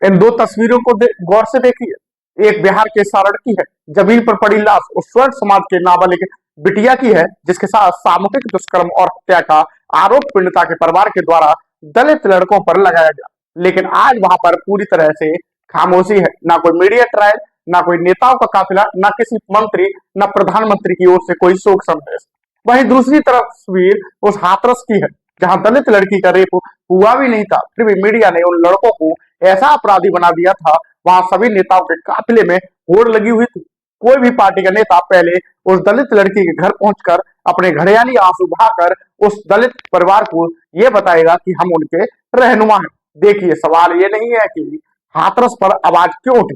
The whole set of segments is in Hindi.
इन दो तस्वीरों को गौर से देखिए। एक बिहार के सारण की है, जमीन पर पड़ी लाश उस स्वर्ण समाज के नाबालिग बिटिया की है जिसके साथ सामूहिक दुष्कर्म और हत्या का आरोप पीड़िता के परिवार के द्वारा दलित लड़कों पर लगाया गया। लेकिन आज वहां पर पूरी तरह से खामोशी है। ना कोई मीडिया ट्रायल, ना कोई नेताओं का काफिला, ना किसी मंत्री, ना प्रधानमंत्री की ओर से कोई शोक संदेश। वहीं दूसरी तरफ तस्वीर उस हाथरस की है जहां दलित लड़की का रेप हुआ भी नहीं था, फिर भी मीडिया ने उन लड़कों को ऐसा अपराधी बना दिया था। वहां सभी नेताओं के काफिले में होड़ लगी हुई थी। कोई भी पार्टी का नेता पहले उस दलित लड़की के घर पहुंचकर अपने घड़ियाली आंसू बहाकर उस दलित परिवार को यह बताएगा कि हम उनके रहनुमा हैं। देखिए, सवाल ये नहीं है कि हाथरस पर आवाज क्यों उठी,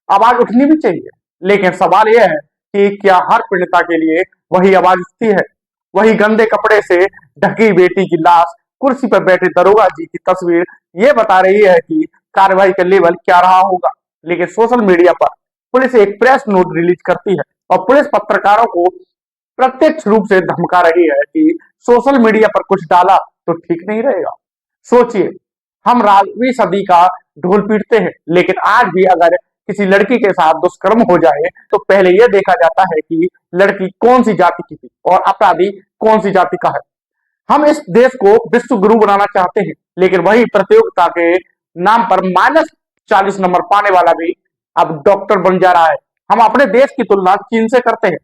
आवाज उठनी भी चाहिए, लेकिन सवाल यह है कि क्या हर पीड़िता के लिए वही आवाज उठती है। वही गंदे कपड़े से ढकी बेटी की लाश, कुर्सी पर बैठे दरोगा जी की तस्वीर ये बता रही है कि कार्रवाई का लेवल क्या रहा होगा। लेकिन सोशल मीडिया पर पुलिस एक प्रेस नोट रिलीज करती है और पुलिस पत्रकारों को प्रत्यक्ष रूप से धमका रही है कि सोशल मीडिया पर कुछ डाला तो ठीक नहीं रहेगा। सोचिए, हम 12वीं सदी का ढोल पीटते हैं, लेकिन आज भी अगर किसी लड़की के साथ दुष्कर्म हो जाए तो पहले यह देखा जाता है कि लड़की कौन सी जाति की थी और अपराधी कौन सी जाति का है। हम इस देश को विश्व गुरु बनाना चाहते हैं, लेकिन वही प्रतियोगिता के नाम पर -40 नंबर पाने वाला भी अब डॉक्टर बन जा रहा है। हम अपने देश की तुलना चीन से करते हैं,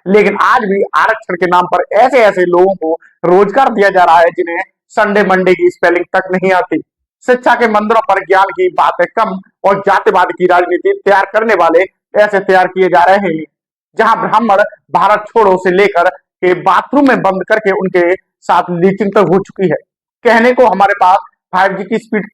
लेकिन आज भी आरक्षण के नाम पर ऐसे ऐसे लोगों को रोजगार दिया जा रहा है जिन्हें संडे मंडे की स्पेलिंग तक नहीं आती। शिक्षा के मंदिरों पर ज्ञान की बातें कम और जातिवाद की राजनीति तैयार करने वाले ऐसे तैयार किए जा रहे हैं जहां ब्राह्मण भारत छोड़ो से लेकर के बाथरूम में बंद करके उनके साथ लीचिंग तक हो चुकी है। कहने को हमारे पास 5G की स्पीड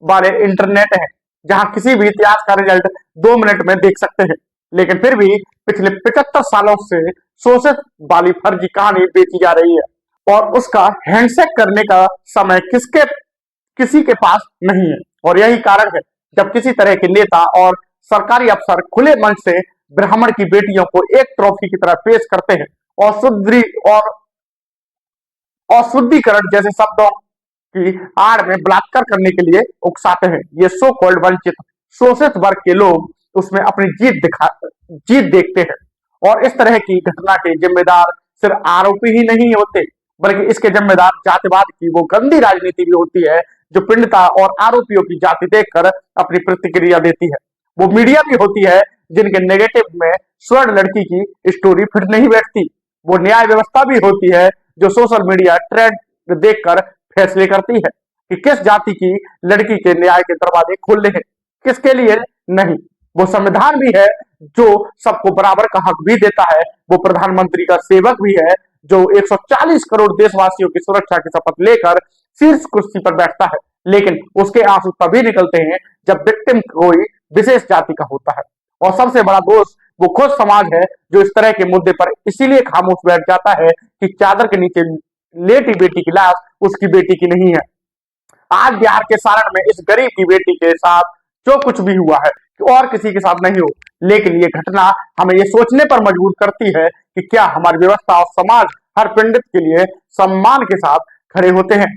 वाले इंटरनेट है जहां किसी भी इतिहास का रिजल्ट 2 मिनट में देख सकते हैं, लेकिन फिर भी पिछले 75 सालों से शोषित वाली फर्जी कहानी बेची जा रही है और उसका हैंडशेक करने का समय किसी के पास नहीं है। और यही कारण है जब किसी तरह के नेता और सरकारी अफसर खुले मंच से ब्राह्मण की बेटियों को एक ट्रॉफी की तरह पेश करते हैं और अशुद्धिकरण जैसे शब्दों की आड़ में बलात्कार करने के लिए उकसाते हैं। ये सो कॉल्ड वंचित शोषित वर्ग के लोग उसमें अपनी जीत देखते हैं और इस तरह की घटना के जिम्मेदार सिर्फ आरोपी ही नहीं होते, बल्कि इसके जिम्मेदार जातिवाद की वो गंदी राजनीति भी होती है जो पीड़िता और आरोपियों की जाति देखकर अपनी प्रतिक्रिया देती है। वो मीडिया भी होती है जिनके नेगेटिव में स्वर्ण लड़की की स्टोरी फिट नहीं बैठती। वो न्याय व्यवस्था भी होती है जो सोशल मीडिया ट्रेंड देखकर फैसले करती है कि किस जाति की लड़की के न्याय के दरवाजे खोलने हैं, किसके लिए नहीं। वो संविधान भी है जो सबको बराबर का हक भी देता है। वो प्रधानमंत्री का सेवक भी है जो 140 करोड़ देशवासियों की सुरक्षा की शपथ लेकर शीर्ष कुर्सी पर बैठता है, लेकिन उसके आंसू तभी निकलते हैं जब विक्टिम कोई विशेष जाति का होता है। और सबसे बड़ा दोष वो खुद समाज है जो इस तरह के मुद्दे पर इसीलिए खामोश बैठ जाता है कि चादर के नीचे लेटी बेटी की लाश उसकी बेटी की नहीं है। आज बिहार के सारण में इस गरीब की बेटी के साथ जो कुछ भी हुआ है और किसी के साथ नहीं हो, लेकिन ये घटना हमें ये सोचने पर मजबूर करती है कि क्या हमारी व्यवस्था और समाज हर पीड़ित के लिए सम्मान के साथ खड़े होते हैं।